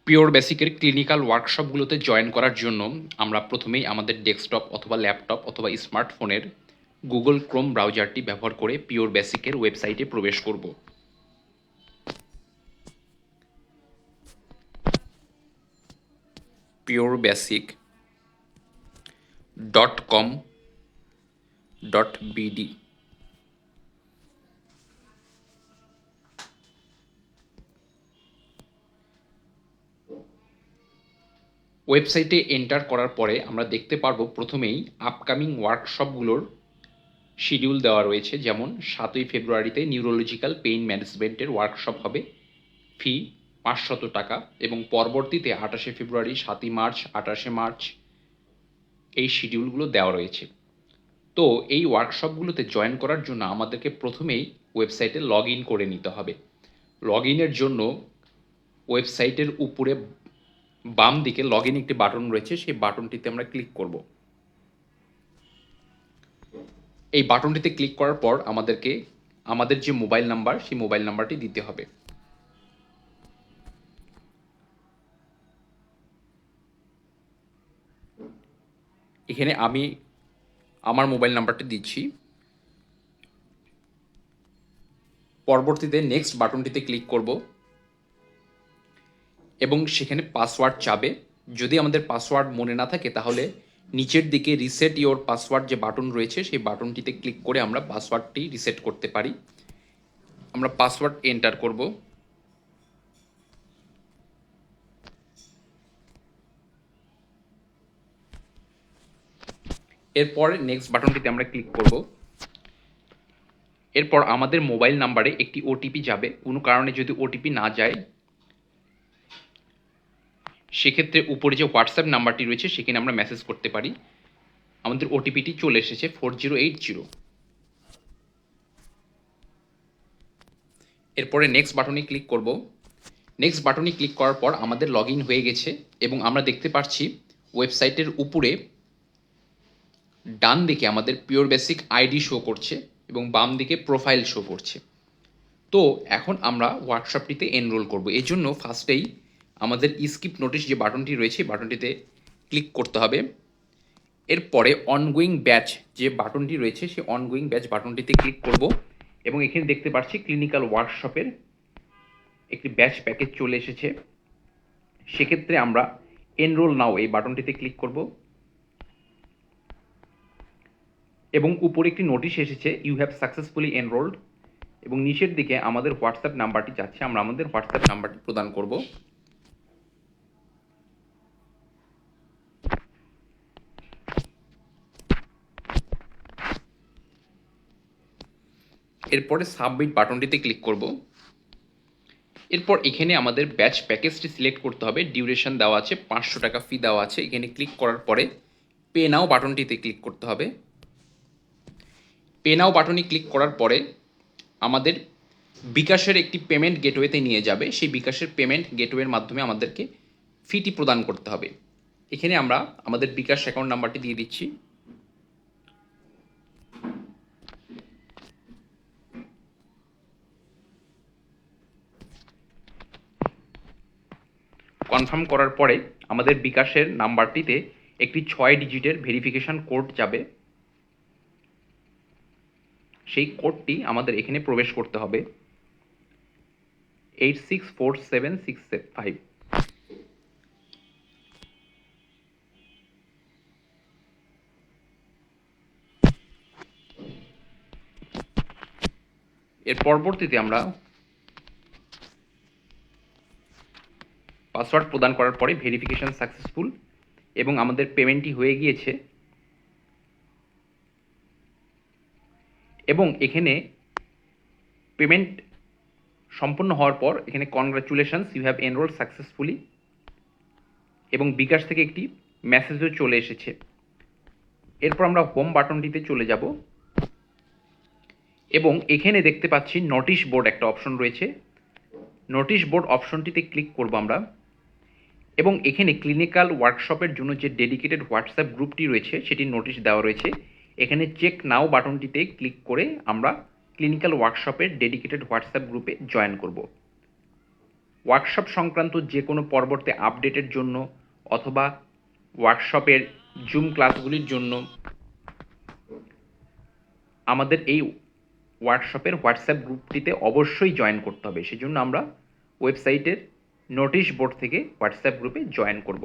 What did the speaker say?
Pure বেসিকের clinical ওয়ার্কশপগুলোতে join করার জন্য আমরা প্রথমেই আমাদের ডেস্কটপ অথবা ল্যাপটপ অথবা স্মার্টফোনের গুগল ক্রোম ব্রাউজারটি ব্যবহার করে পিওর বেসিকের ওয়েবসাইটে প্রবেশ করব। pureBasic.com.bd ওয়েবসাইটে এন্টার করার পরে আমরা দেখতে পারবো প্রথমেই আপকামিং ওয়ার্কশপগুলোর শিডিউল দেওয়া রয়েছে, যেমন 7ই ফেব্রুয়ারিতে নিউরোলজিক্যাল পেইন ম্যানেজমেন্টের ওয়ার্কশপ হবে, ফি 500 টাকা, এবং পরবর্তীতে 28শে ফেব্রুয়ারি, 7ই মার্চ, 28শে মার্চ এই শিডিউলগুলো দেওয়া রয়েছে। তো এই ওয়ার্কশপগুলোতে জয়েন করার জন্য আমাদেরকে প্রথমেই ওয়েবসাইটে লগ ইন করে নিতে হবে। লগ ইনের জন্য ওয়েবসাইটের উপরে বাম দিকে লগ ইন একটি বাটন রয়েছে, সেই বাটনটিতে আমরা ক্লিক করব। এই বাটনটিতে ক্লিক করার পর আমাদেরকে আমাদের যে মোবাইল নাম্বার, সেই মোবাইল নাম্বারটি দিতে হবে। এখানে আমি আমার মোবাইল নাম্বারটি দিচ্ছি। পরবর্তীতে নেক্সট বাটনটিতে ক্লিক করব এবং সেখানে পাসওয়ার্ড চাবে। যদি আমাদের পাসওয়ার্ড মনে না থাকে তাহলে নিচের দিকে রিসেট ইওর পাসওয়ার্ড যে বাটন রয়েছে, সেই বাটনটিতে ক্লিক করে আমরা পাসওয়ার্ডটি রিসেট করতে পারি। আমরা পাসওয়ার্ড এন্টার করব। এরপর নেক্সট বাটনটিতে আমরা ক্লিক করব। এরপর আমাদের মোবাইল নাম্বারে একটি ওটিপি যাবে। কোনো কারণে যদি ওটিপি না যায়, সেক্ষেত্রে উপরে যে হোয়াটসঅ্যাপ নাম্বারটি রয়েছে সেখানে আমরা মেসেজ করতে পারি। আমাদের ওটিপিটি চলে এসেছে 4080। এরপরে নেক্সট বাটনে ক্লিক করব। নেক্সট বাটনে ক্লিক করার পর আমাদের লগ ইন হয়ে গেছে এবং আমরা দেখতে পাচ্ছি ওয়েবসাইটের উপরে ডান দিকে আমাদের পিওর বেসিক আইডি শো করছে এবং বাম দিকে প্রোফাইল শো করছে। তো এখন আমরা ওয়ার্কশপটিতে এনরোল করব। এই জন্য ফার্স্টেই আমাদের স্কিপ নোটিশ যে বাটনটি রয়েছে, বাটনটিতে ক্লিক করতে হবে। এরপরে অনগোয়িং ব্যাচ যে বাটনটি রয়েছে, সেই অনগোয়িং ব্যাচ বাটনটিতে ক্লিক করব এবং এখানে দেখতে পাচ্ছি ক্লিনিক্যাল ওয়ার্কশপের একটি ব্যাচ প্যাকেজ চলে এসেছে। সেক্ষেত্রে আমরা এনরোল নাও এই বাটনটিতে ক্লিক করব এবং উপরে একটি নোটিশ এসেছে, ইউ হ্যাভ সাকসেসফুলি এনরোলড, এবং নিচের দিকে আমাদের হোয়াটসঅ্যাপ নাম্বারটি চাচ্ছে। আমরা আমাদের হোয়াটসঅ্যাপ নাম্বারটি প্রদান করব। এরপরে সাবমিট বাটনটিতে ক্লিক করব। এরপর এখানে আমাদের ব্যাচ প্যাকেজটি সিলেক্ট করতে হবে। ডিউরেশন দেওয়া আছে, 500 টাকা ফি দেওয়া আছে। এখানে ক্লিক করার পরে পে নাও বাটনটিতে ক্লিক করতে হবে। পে নাও বাটনে ক্লিক করার পরে আমাদের বিকাশের একটি পেমেন্ট গেটওয়েতে নিয়ে যাবে। সেই বিকাশের পেমেন্ট গেটওয়ের মাধ্যমে আমাদেরকে ফিটি প্রদান করতে হবে। এখানে আমরা আমাদের বিকাশ অ্যাকাউন্ট নাম্বারটি দিয়ে দিচ্ছি। কনফার্ম করার পরে আমাদের বিকাশের নাম্বারটিতে একটি 6 ডিজিটের ভেরিফিকেশন কোড যাবে। সেই কোডটি আমাদের এখানে প্রবেশ করতে হবে, 864765। এর পরবর্তীতে আমরা পাসওয়ার্ড প্রদান করার পরে ভেরিফিকেশন সাকসেসফুল এবং আমাদের পেমেন্টটি হয়ে গিয়েছে। এবং এখানে পেমেন্ট সম্পূর্ণ হওয়ার পর এখানে congratulations, you have enrolled successfully, এবং বিকাশ থেকে একটি মেসেজও চলে এসেছে। এরপর আমরা হোম বাটনটিতে চলে যাব এবং এখানে দেখতে পাচ্ছি নোটিশ বোর্ড একটা অপশন রয়েছে। নোটিশ বোর্ড অপশনটিতে ক্লিক করব আমরা এবং এখানে ক্লিনিক্যাল ওয়ার্কশপের জন্য যে ডেডিকেটেড হোয়াটসঅ্যাপ গ্রুপটি রয়েছে সেটির নোটিশ দেওয়া রয়েছে। এখানে চেক নাও বাটনটিতে ক্লিক করে আমরা ক্লিনিক্যাল ওয়ার্কশপের ডেডিকেটেড হোয়াটসঅ্যাপ গ্রুপে জয়েন করব। ওয়ার্কশপ সংক্রান্ত যে কোনো পরবর্তী আপডেটের জন্য অথবা ওয়ার্কশপের জুম ক্লাসগুলির জন্য আমাদের এই ওয়ার্কশপের হোয়াটসঅ্যাপ গ্রুপটিতে অবশ্যই জয়েন করতে হবে। সেজন্য আমরা ওয়েবসাইটের নোটিশ বোর্ড থেকে হোয়াটসঅ্যাপ গ্রুপে জয়েন করব।